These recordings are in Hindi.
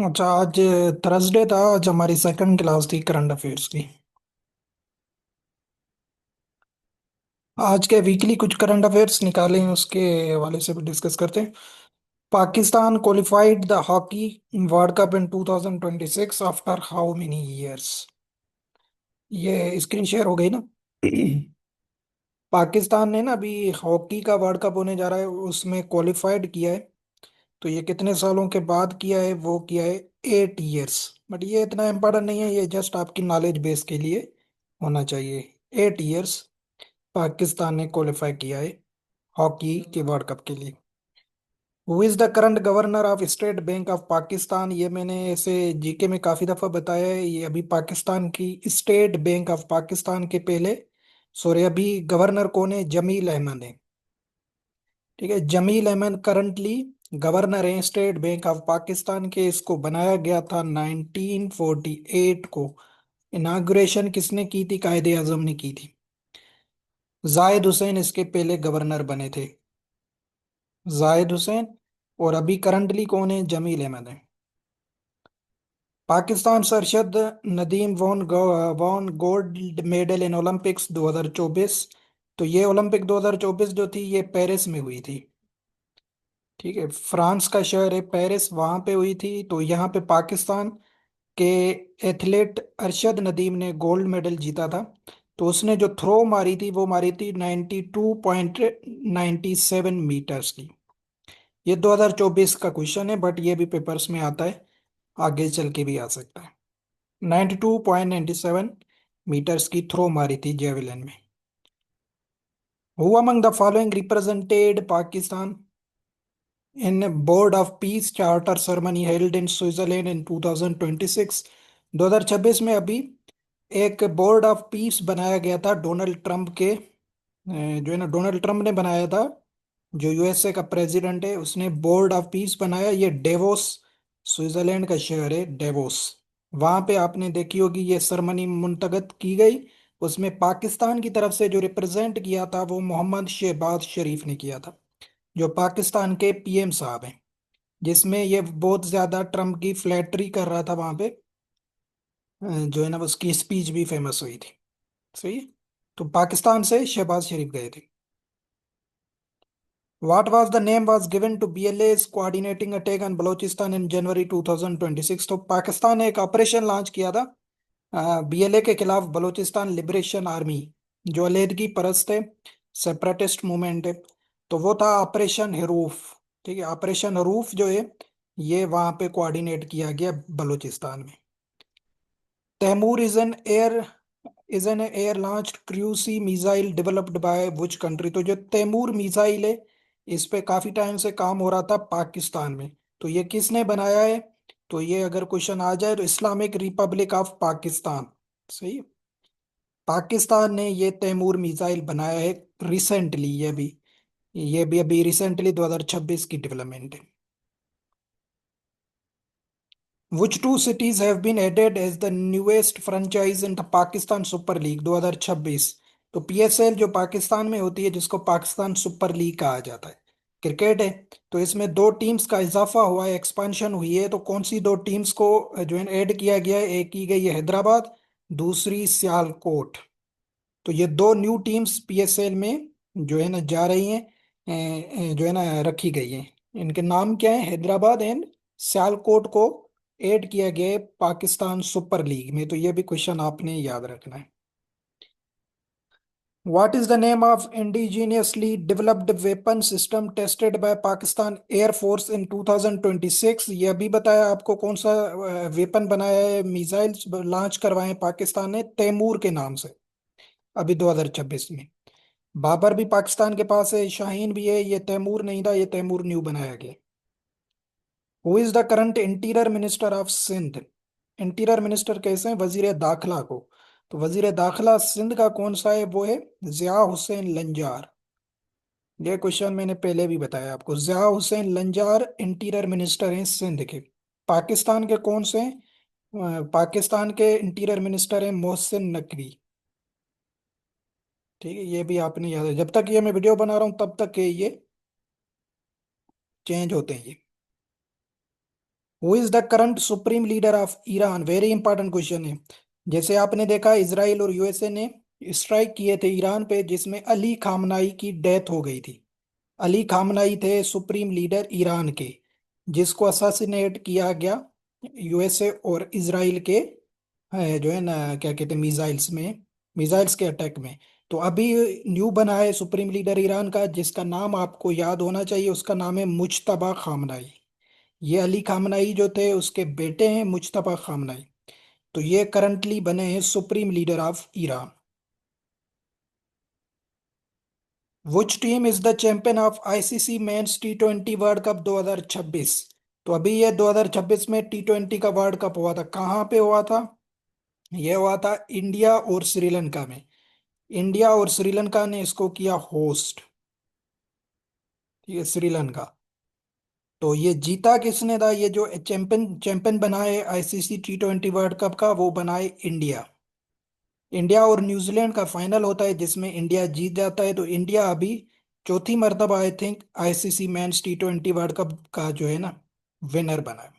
अच्छा, आज थर्सडे था। आज हमारी सेकंड क्लास थी करंट अफेयर्स की। आज के वीकली कुछ करंट अफेयर्स निकाले हैं, उसके हवाले से भी डिस्कस करते हैं। Pakistan qualified the hockey world cup in 2026 after how many years. ये स्क्रीन शेयर हो गई ना? पाकिस्तान ने ना अभी हॉकी का वर्ल्ड कप होने जा रहा है, उसमें क्वालिफाइड किया है। तो ये कितने सालों के बाद किया है? वो किया है 8 इयर्स। बट ये इतना इम्पोर्टेंट नहीं है, ये जस्ट आपकी नॉलेज बेस के लिए होना चाहिए। 8 इयर्स पाकिस्तान ने क्वालिफाई किया है हॉकी के वर्ल्ड कप के लिए। Who is the current governor of state bank of Pakistan? ये मैंने ऐसे जीके में काफी दफा बताया है। ये अभी पाकिस्तान की स्टेट बैंक ऑफ पाकिस्तान के पहले, सॉरी, अभी गवर्नर कौन है? जमील अहमद है। ठीक है, जमील अहमद करंटली गवर्नर है स्टेट बैंक ऑफ पाकिस्तान के। इसको बनाया गया था 1948 को। इनाग्रेशन किसने की थी? कायदे आजम ने की थी। जाहिद हुसैन इसके पहले गवर्नर बने थे। जाहिद हुसैन। और अभी करंटली कौन है? जमील अहमद है। Pakistan Arshad Nadeem won gold medal in Olympics 2024। तो ये ओलंपिक 2024 जो थी, ये पेरिस में हुई थी। ठीक है, फ्रांस का शहर है पेरिस, वहां पे हुई थी। तो यहाँ पे पाकिस्तान के एथलीट अरशद नदीम ने गोल्ड मेडल जीता था। तो उसने जो थ्रो मारी थी, वो मारी थी 92.97 मीटर्स की। ये 2024 का क्वेश्चन है, बट ये भी पेपर्स में आता है, आगे चल के भी आ सकता है। 92.97 मीटर्स की थ्रो मारी थी जेवलिन में। Who among the following represented Pakistan in board of peace charter ceremony held in Switzerland in 2026? 2026 में अभी एक बोर्ड ऑफ पीस बनाया गया था डोनाल्ड ट्रंप के, जो है ना, डोनाल्ड ट्रंप ने बनाया था। जो यूएसए का प्रेसिडेंट है, उसने बोर्ड ऑफ पीस बनाया। ये डेवोस, स्विट्जरलैंड का शहर है डेवोस। वहां पे आपने देखी होगी ये सरमनी मुंतगद की गई। उसमें पाकिस्तान की तरफ से जो रिप्रेजेंट किया था, वो मोहम्मद शहबाज शरीफ ने किया था, जो पाकिस्तान के पीएम साहब हैं। जिसमें ये बहुत ज्यादा ट्रम्प की फ्लैटरी कर रहा था वहां पे। जो है ना, उसकी स्पीच भी फेमस हुई थी। सही है? तो पाकिस्तान से शहबाज शरीफ गए थे। What was the name was given to BLA's coordinating attack on Balochistan in January 2026? तो पाकिस्तान ने एक ऑपरेशन लॉन्च किया था बीएलए के खिलाफ, बलूचिस्तान लिबरेशन आर्मी, जो अलहदगी परस्त है, सेपरेटिस्ट मूवमेंट है। तो वो था ऑपरेशन हरूफ। ठीक है, ऑपरेशन हरूफ जो है, ये वहां पे कोऑर्डिनेट किया गया बलूचिस्तान में। Taimur is an air launched cruise missile developed by which country? तो जो तैमूर मिसाइल है, इस पे काफी टाइम से काम हो रहा था पाकिस्तान में। तो ये किसने बनाया है? तो ये अगर क्वेश्चन आ जाए तो इस्लामिक रिपब्लिक ऑफ पाकिस्तान। सही है? पाकिस्तान ने ये तैमूर मिसाइल बनाया है रिसेंटली। ये भी अभी रिसेंटली 2026 की डेवलपमेंट है। Which two cities have been added as the newest franchise in the Pakistan Super League 2026? तो पीएसएल जो पाकिस्तान में होती है, जिसको पाकिस्तान सुपर लीग कहा जाता है, क्रिकेट है। तो इसमें दो टीम्स का इजाफा हुआ है, एक्सपांशन हुई है। तो कौन सी दो टीम्स को जो है ऐड किया गया है? एक की गई है हैदराबाद, दूसरी सियालकोट। तो ये दो न्यू टीम्स पीएसएल में जो है ना जा रही हैं, जो है ना रखी गई हैं। इनके नाम क्या है? हैदराबाद एंड सियालकोट को ऐड किया गया है पाकिस्तान सुपर लीग में। तो ये भी क्वेश्चन आपने याद रखना है। What is the name of indigenously developed weapon system tested by Pakistan air force in 2026? ये अभी बताया आपको कौन सा वेपन बनाया है, मिसाइल्स लॉन्च करवाए हैं पाकिस्तान ने तैमूर के नाम से, अभी 2026 में। बाबर भी पाकिस्तान के पास है, शाहीन भी है। ये तैमूर नहीं था, ये तैमूर न्यू बनाया गया। Who is the current interior minister of Sindh? Interior minister कैसे हैं? वजीर दाखिला को। तो वजीर दाखिला सिंध का कौन सा है? वो है जिया हुसैन लंजार। ये क्वेश्चन मैंने पहले भी बताया आपको। जिया हुसैन लंजार इंटीरियर मिनिस्टर हैं सिंध के। पाकिस्तान के कौन से हैं? पाकिस्तान के इंटीरियर मिनिस्टर हैं मोहसिन नकवी। ठीक है, ये भी आपने याद है। जब तक ये मैं वीडियो बना रहा हूँ, तब तक ये चेंज होते हैं ये। Who is the current supreme leader of Iran? Very important question है। जैसे आपने देखा, इसराइल और यूएसए ने स्ट्राइक किए थे ईरान पे, जिसमें अली खामनाई की डेथ हो गई थी। अली खामनाई थे सुप्रीम लीडर ईरान के, जिसको असासिनेट किया गया यूएसए और इसराइल के जो है ना, क्या कहते हैं, मिसाइल्स के अटैक में। तो अभी न्यू बना है सुप्रीम लीडर ईरान का, जिसका नाम आपको याद होना चाहिए। उसका नाम है मुज्तबा खामनाई। ये अली खामनाई जो थे उसके बेटे हैं, मुज्तबा खामनाई। तो ये करंटली बने हैं supreme leader of Iran. Which team is the champion of ICC men's T20 world cup 2026? तो अभी ये 2026 में टी20 का वर्ल्ड कप हुआ था। कहाँ पे हुआ था? ये हुआ था इंडिया और श्रीलंका में। इंडिया और श्रीलंका ने इसको किया होस्ट। ठीक है, श्रीलंका। तो ये जीता किसने था? ये जो चैंपियन चैंपियन बना है आईसीसी टी20 वर्ल्ड कप का, वो बना है इंडिया। इंडिया और न्यूजीलैंड का फाइनल होता है, जिसमें इंडिया जीत जाता है। तो इंडिया अभी चौथी मर्तबा I think ICC men's T20 world cup का जो है ना, विनर बना है।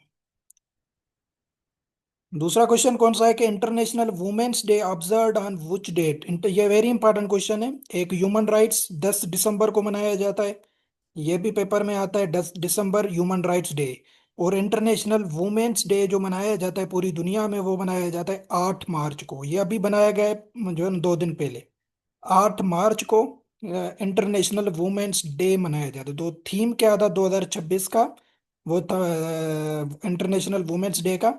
दूसरा क्वेश्चन कौन सा है कि international women's day observed on which date? ये वेरी इंपॉर्टेंट क्वेश्चन है। एक ह्यूमन राइट्स 10 दिसंबर को मनाया जाता है। ये भी पेपर में आता है, 10 दिसंबर ह्यूमन राइट्स डे। और इंटरनेशनल वुमेन्स डे जो मनाया जाता है पूरी दुनिया में, वो मनाया जाता है 8 मार्च को। ये अभी बनाया गया है जो है ना, 2 दिन पहले। 8 मार्च को इंटरनेशनल वुमेन्स डे मनाया जाता है। तो थीम क्या था 2026 का? वो था इंटरनेशनल वुमेन्स डे का,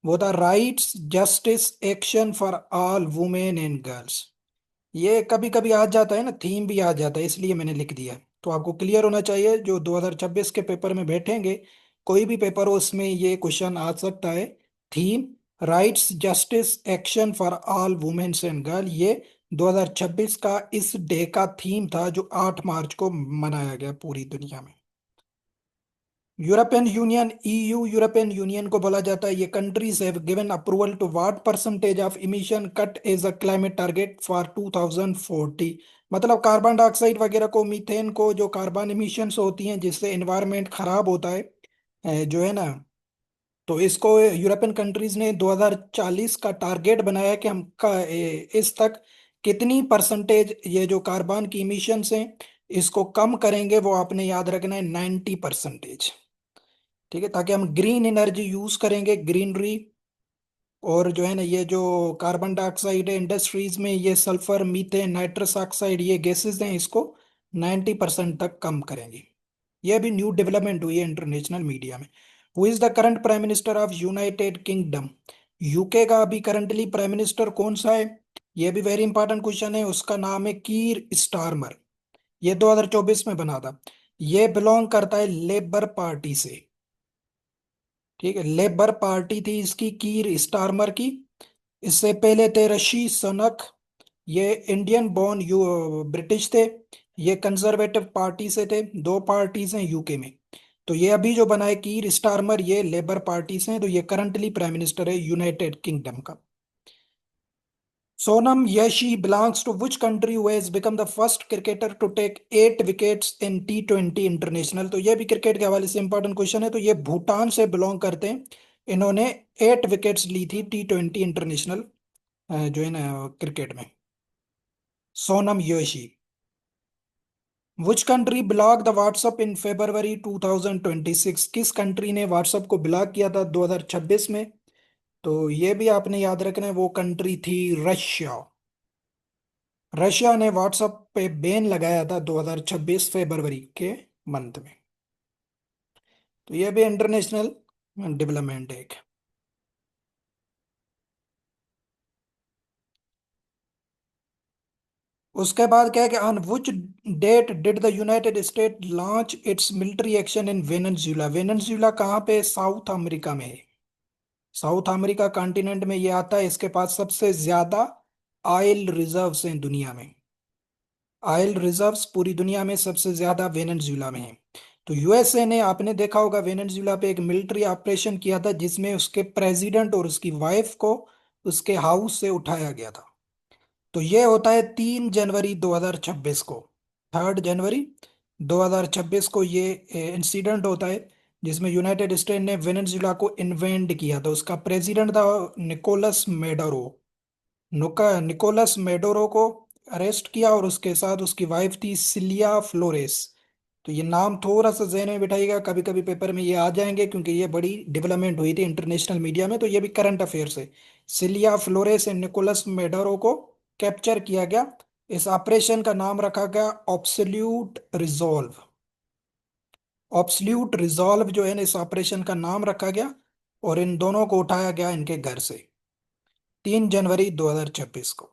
वो था rights justice action for all women and girls. ये कभी कभी आ जाता है ना, थीम भी आ जाता है, इसलिए मैंने लिख दिया। तो आपको क्लियर होना चाहिए, जो 2026 के पेपर में बैठेंगे, कोई भी पेपर हो उसमें ये क्वेश्चन आ सकता है। Theme rights justice action for all women's and girl, ये 2026 का इस डे का थीम था, जो 8 मार्च को मनाया गया पूरी दुनिया में। European Union EU, European Union को बोला जाता है। ये countries have given approval to what percentage of emission cut as a climate target for 2040? मतलब कार्बन डाइऑक्साइड वगैरह को, मीथेन को, जो कार्बन इमिशंस होती हैं जिससे एनवायरनमेंट खराब होता है, जो है ना, तो इसको यूरोपियन कंट्रीज ने 2040 का टारगेट बनाया कि हम इस तक कितनी परसेंटेज ये जो कार्बन की इमिशंस हैं इसको कम करेंगे। वो आपने याद रखना है, 90%। ठीक है, ताकि हम ग्रीन एनर्जी यूज करेंगे, ग्रीनरी। और जो है ना, ये जो कार्बन डाइऑक्साइड है इंडस्ट्रीज में, ये सल्फर, मीथेन, नाइट्रस ऑक्साइड, ये गैसेस हैं, इसको 90% तक कम करेंगे। ये अभी न्यू डेवलपमेंट हुई है इंटरनेशनल मीडिया में। Who is the current prime minister of United kingdom? UK का अभी करंटली प्राइम मिनिस्टर कौन सा है? ये भी वेरी इंपॉर्टेंट क्वेश्चन है। उसका नाम है कीर स्टारमर। ये 2024 में बना था। ये बिलोंग करता है लेबर पार्टी से। ठीक है, लेबर पार्टी थी इसकी, कीर स्टारमर की। इससे पहले थे ऋषि सुनक। ये इंडियन बॉर्न यू ब्रिटिश थे। ये कंजर्वेटिव पार्टी से थे। दो पार्टीज हैं यूके में। तो ये अभी जो बना है कीर स्टारमर, ये लेबर पार्टी से हैं। तो ये करंटली प्राइम मिनिस्टर है यूनाइटेड किंगडम का। Sonam Yeshi belongs to which country who has become the first cricketer to take 8 wickets in T20 international? तो ये भी क्रिकेट के हवाले से इंपॉर्टेंट क्वेश्चन है। तो ये भूटान से बिलोंग करते हैं। इन्होंने 8 विकेट्स ली थी T20 इंटरनेशनल जो है ना, क्रिकेट में। Sonam Yoshi. Which country block the WhatsApp in February 2026? किस कंट्री ने व्हाट्सएप को ब्लॉक किया था 2026 में? तो ये भी आपने याद रखना है, वो कंट्री थी रशिया। रशिया ने व्हाट्सएप पे बैन लगाया था 2026 फरवरी के मंथ में। तो ये भी इंटरनेशनल डेवलपमेंट है एक। उसके बाद क्या है कि on which date did the United State launch its military action in Venezuela? Venezuela कहाँ पे? साउथ अमेरिका में है। साउथ अमेरिका कॉन्टिनेंट में ये आता है। इसके पास सबसे ज्यादा ऑयल रिजर्व्स हैं दुनिया में। ऑयल रिजर्व्स पूरी दुनिया में सबसे ज्यादा वेनेजुएला में है। तो यूएसए ने, आपने देखा होगा, वेनेजुएला पे एक मिलिट्री ऑपरेशन किया था, जिसमें उसके प्रेसिडेंट और उसकी वाइफ को उसके हाउस से उठाया गया था। तो ये होता है 3 जनवरी 2026 को। 3 जनवरी 2026 को ये इंसिडेंट होता है, जिसमें यूनाइटेड स्टेट ने वेनेजुला को इन्वेंट किया था। उसका प्रेसिडेंट था निकोलस मेडोरो। निकोलस मेडोरो को अरेस्ट किया, और उसके साथ उसकी वाइफ थी सिलिया फ्लोरेस। तो ये नाम थोड़ा सा जहन में बिठाइएगा, कभी कभी पेपर में ये आ जाएंगे, क्योंकि ये बड़ी डेवलपमेंट हुई थी इंटरनेशनल मीडिया में, तो ये भी करंट अफेयर्स है। सिलिया फ्लोरेस एंड निकोलस मेडोरो को कैप्चर किया गया। इस ऑपरेशन का नाम रखा गया ऑब्सोल्यूट रिजॉल्व। ऑब्सोल्यूट रिजॉल्व जो है ना, इस ऑपरेशन का नाम रखा गया। और इन दोनों को उठाया गया इनके घर से 3 जनवरी 2026 को।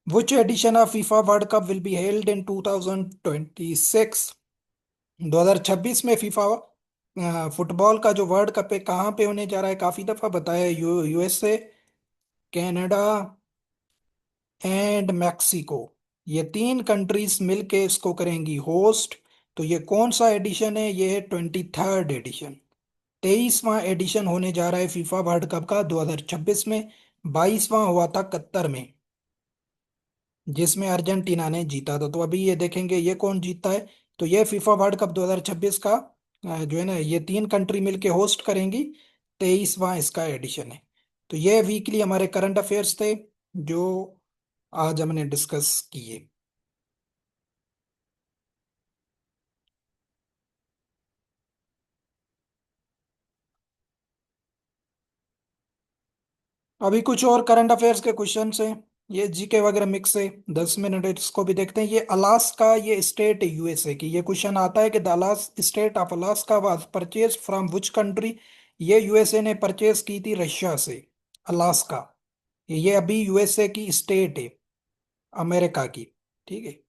Which edition of FIFA World Cup will be held in 2026? 2026 में फीफा फुटबॉल का जो वर्ल्ड कप है कहाँ पे होने जा रहा है, काफी दफा बताया है, यूएसए, कनाडा एंड मैक्सिको। ये 3 कंट्रीज मिलके इसको करेंगी होस्ट। तो ये कौन सा एडिशन है? ये है 23rd एडिशन। 23वां एडिशन होने जा रहा है फीफा वर्ल्ड कप का 2026 में। 22वां हुआ था कतर में, जिसमें अर्जेंटीना ने जीता था। तो अभी ये देखेंगे ये कौन जीतता है। तो ये फीफा वर्ल्ड कप 2026 का जो है ना, ये 3 कंट्री मिलके होस्ट करेंगी। 23वां इसका एडिशन है। तो ये वीकली हमारे करंट अफेयर्स थे, जो आज हमने डिस्कस किए। अभी कुछ और करंट अफेयर्स के क्वेश्चन हैं। ये जीके वगैरह मिक्स है, 10 मिनट है, इसको भी देखते हैं। ये अलास्का, ये स्टेट है यूएसए की। ये क्वेश्चन आता है कि the alas state of Alaska was purchase from which country. ये यूएसए ने परचेज की थी रशिया से, अलास्का। ये अभी यूएसए की स्टेट है, अमेरिका की। ठीक है।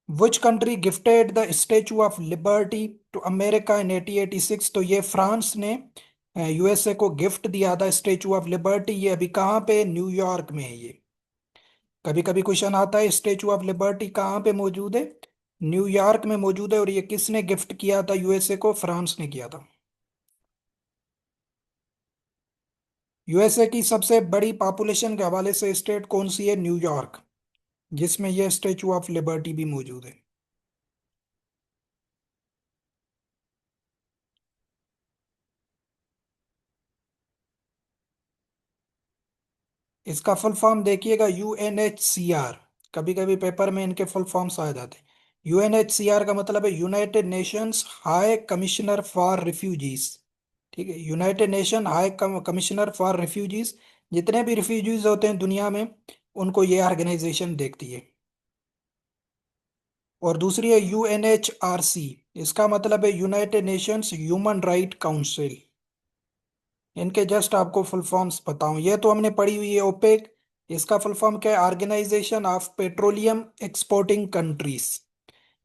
Which country gifted the statue of liberty to America in 1886? तो ये फ्रांस ने यूएसए को गिफ्ट दिया था स्टेचू ऑफ लिबर्टी। ये अभी कहाँ पे? न्यूयॉर्क में है ये। कभी कभी क्वेश्चन आता है स्टेचू ऑफ लिबर्टी कहाँ पे मौजूद है? न्यूयॉर्क में मौजूद है। और ये किसने गिफ्ट किया था यूएसए को? फ्रांस ने किया था। यूएसए की सबसे बड़ी पॉपुलेशन के हवाले से स्टेट कौन सी है? न्यूयॉर्क, जिसमें यह स्टेचू ऑफ लिबर्टी भी मौजूद है। इसका फुल फॉर्म देखिएगा, यूएनएचसीआर। कभी कभी पेपर में इनके फुल फॉर्म्स आ जाते हैं। यूएनएचसीआर का मतलब है United Nations high commissioner for refugees. ठीक है, United nation high commissioner for refugees. जितने भी रिफ्यूजीज होते हैं दुनिया में, उनको ये ऑर्गेनाइजेशन देखती है। और दूसरी है यूएनएचआरसी। इसका मतलब है United Nations human right council. इनके जस्ट आपको फुल फॉर्म्स बताऊं, ये तो हमने पढ़ी हुई है। ओपेक, इसका फुल फॉर्म क्या है? Organisation of petroleum exporting countries.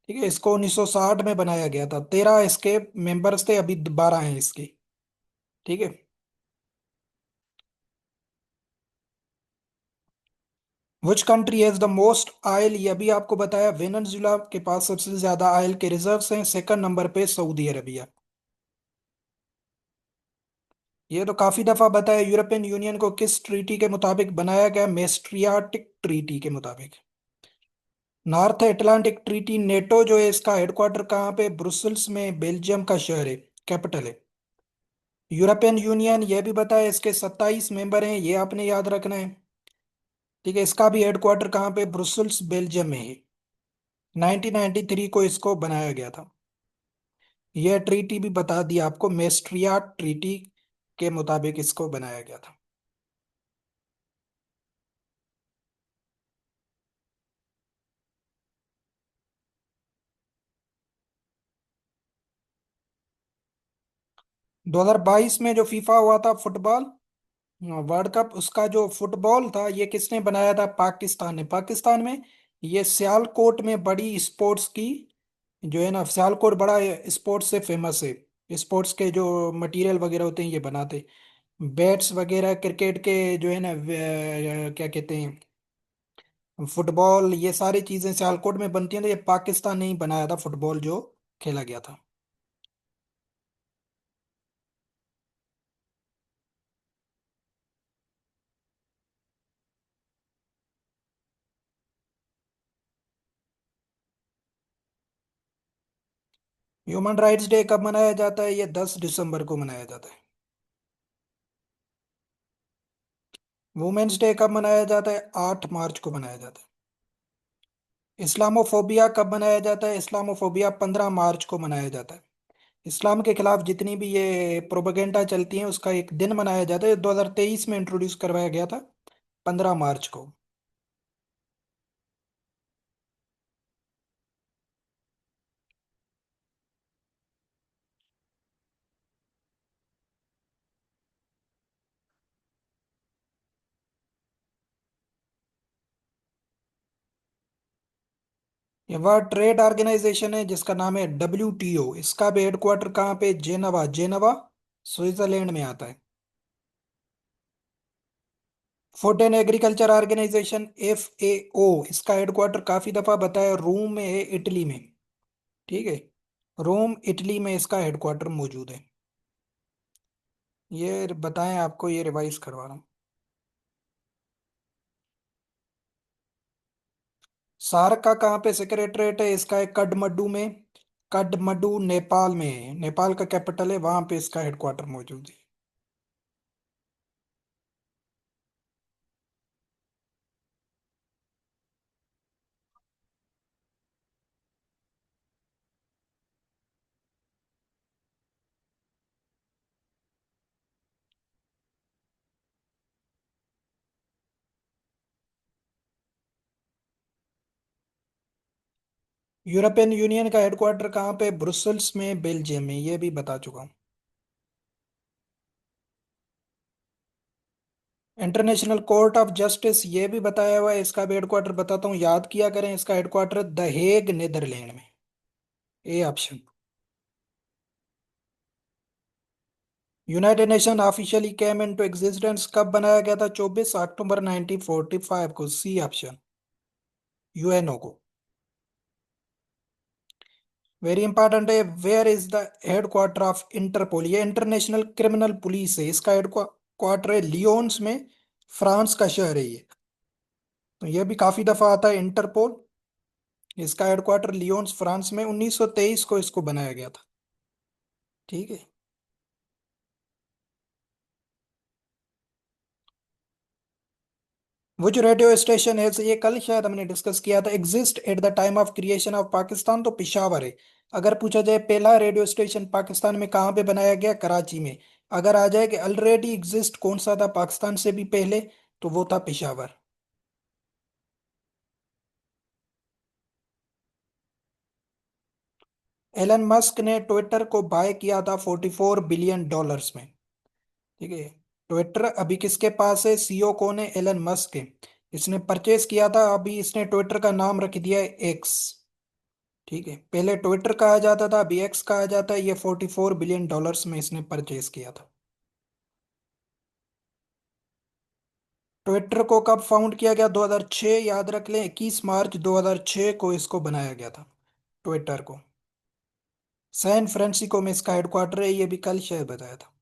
ठीक है, इसको 1960 में बनाया गया था। 13 इसके मेंबर्स थे, अभी 12 हैं इसके। ठीक है। Which country has the most oil? ये अभी आपको बताया, वेनेजुला के पास सबसे ज्यादा ऑयल के रिजर्व्स हैं। सेकंड नंबर पे सऊदी अरबिया। ये तो काफी दफा बताया। यूरोपियन यूनियन को किस ट्रीटी के मुताबिक बनाया गया? मेस्ट्रियाटिक ट्रीटी के मुताबिक। नॉर्थ अटलांटिक ट्रीटी नेटो जो है, इसका हेडक्वार्टर कहाँ पे? ब्रुसल्स में, बेल्जियम का शहर है, कैपिटल है। यूरोपियन यूनियन, ये भी बताया, इसके 27 मेंबर हैं, ये आपने याद रखना है। ठीक है, इसका भी हेडक्वार्टर कहाँ पे? ब्रुसल्स, बेल्जियम में है। 1993 को इसको बनाया गया था। यह ट्रीटी भी बता दिया आपको, मेस्ट्रियाट ट्रीटी के मुताबिक इसको बनाया गया था। 2022 में जो फीफा हुआ था फुटबॉल वर्ल्ड कप, उसका जो फुटबॉल था ये किसने बनाया था? पाकिस्तान ने। पाकिस्तान में ये सियालकोट में बड़ी स्पोर्ट्स की, जो है ना, सियालकोट बड़ा स्पोर्ट्स से फेमस है। स्पोर्ट्स के जो मटेरियल वगैरह होते हैं ये बनाते, बैट्स वगैरह क्रिकेट के, जो है ना क्या कहते हैं, फुटबॉल, ये सारी चीजें सियालकोट में बनती हैं। तो ये पाकिस्तान ने ही बनाया था फुटबॉल जो खेला गया था। ह्यूमन राइट्स डे कब मनाया जाता है? ये 10 दिसंबर को मनाया जाता है। वुमेन्स डे कब मनाया जाता है? 8 मार्च को मनाया जाता है। इस्लामोफोबिया कब मनाया जाता है? इस्लामोफोबिया 15 मार्च को मनाया जाता है। इस्लाम के खिलाफ जितनी भी ये प्रोपेगेंडा चलती है उसका एक दिन मनाया जाता है, 2023 में इंट्रोड्यूस करवाया गया था, 15 मार्च को। ये वर्ल्ड ट्रेड ऑर्गेनाइजेशन है जिसका नाम है WTO। इसका भी हेडक्वार्टर कहाँ पे? जेनेवा, जेनेवा स्विट्जरलैंड में आता है। Food and agriculture organisation, FAO, इसका हेडक्वार्टर काफी दफा बताया रोम में है, इटली में। ठीक है, रोम इटली में इसका हेडक्वार्टर मौजूद है। ये बताएं, आपको ये रिवाइज करवा रहा हूँ। सार्क का कहाँ पे सेक्रेटरीट है? इसका है काठमांडू में। काठमांडू नेपाल में है, नेपाल का कैपिटल है, वहां पे इसका हेडक्वार्टर मौजूद है। यूरोपियन यूनियन का हेडक्वार्टर कहाँ पे? ब्रुसल्स में, बेल्जियम में, ये भी बता चुका हूँ। इंटरनेशनल कोर्ट ऑफ जस्टिस, ये भी बताया हुआ है, इसका भी हेडक्वार्टर बताता हूँ, याद किया करें। इसका हेडक्वार्टर द हेग, नीदरलैंड में। A option. United Nation officially came into existence कब बनाया गया था? 24 अक्टूबर 1945 को। सी ऑप्शन, यूएनओ को। वेरी इंपॉर्टेंट है, where is the headquarter of Interpol? ये इंटरनेशनल क्रिमिनल पुलिस है, इसका हेडक्वार्टर है लियोन्स में, फ्रांस का शहर है ये। तो ये भी काफी दफा आता है, इंटरपोल। इसका हेडक्वार्टर लियोन्स, फ्रांस में, 1923 को इसको बनाया गया था। ठीक है। विच रेडियो स्टेशन है, ये कल शायद हमने डिस्कस किया था, exist at the time of creation of Pakistan, तो पिशावर है। अगर पूछा जाए पहला रेडियो स्टेशन पाकिस्तान में कहाँ पे बनाया गया, कराची में। अगर आ जाए कि ऑलरेडी एग्जिस्ट कौन सा था पाकिस्तान से भी पहले, तो वो था पिशावर। एलन मस्क ने ट्विटर को बाय किया था $44 बिलियन में। ठीक है। ट्विटर अभी किसके पास है? सीईओ कौन है? एलन मस्क है। इसने परचेज किया था, अभी इसने ट्विटर का नाम रख दिया है एक्स। ठीक है, पहले ट्विटर कहा जाता था, अभी एक्स कहा जाता है। ये $44 बिलियन में इसने परचेज किया था। ट्विटर को कब फाउंड किया गया? 2006, याद रख लें, 21 मार्च 2006 को इसको बनाया गया था, ट्विटर को। सैन फ्रांसिस्को में इसका हेडक्वार्टर है, ये भी कल शायद बताया था।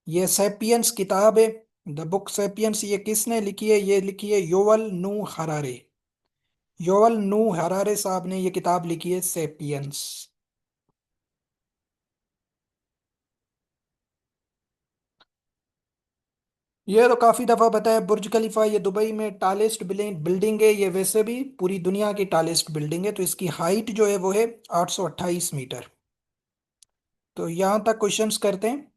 ये सैपियंस किताब है, द बुक सैपियंस, ये किसने लिखी है? ये लिखी है योवल नू हरारे। योवल नू हरारे साहब ने ये किताब लिखी है, सैपियंस। ये तो काफी दफा बताया, बुर्ज खलीफा ये दुबई में टालेस्ट बिल्डिंग बिल्डिंग है, ये वैसे भी पूरी दुनिया की टालेस्ट बिल्डिंग है। तो इसकी हाइट जो है वो है 828 मीटर। तो यहाँ तक क्वेश्चंस करते हैं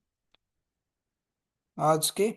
आज के।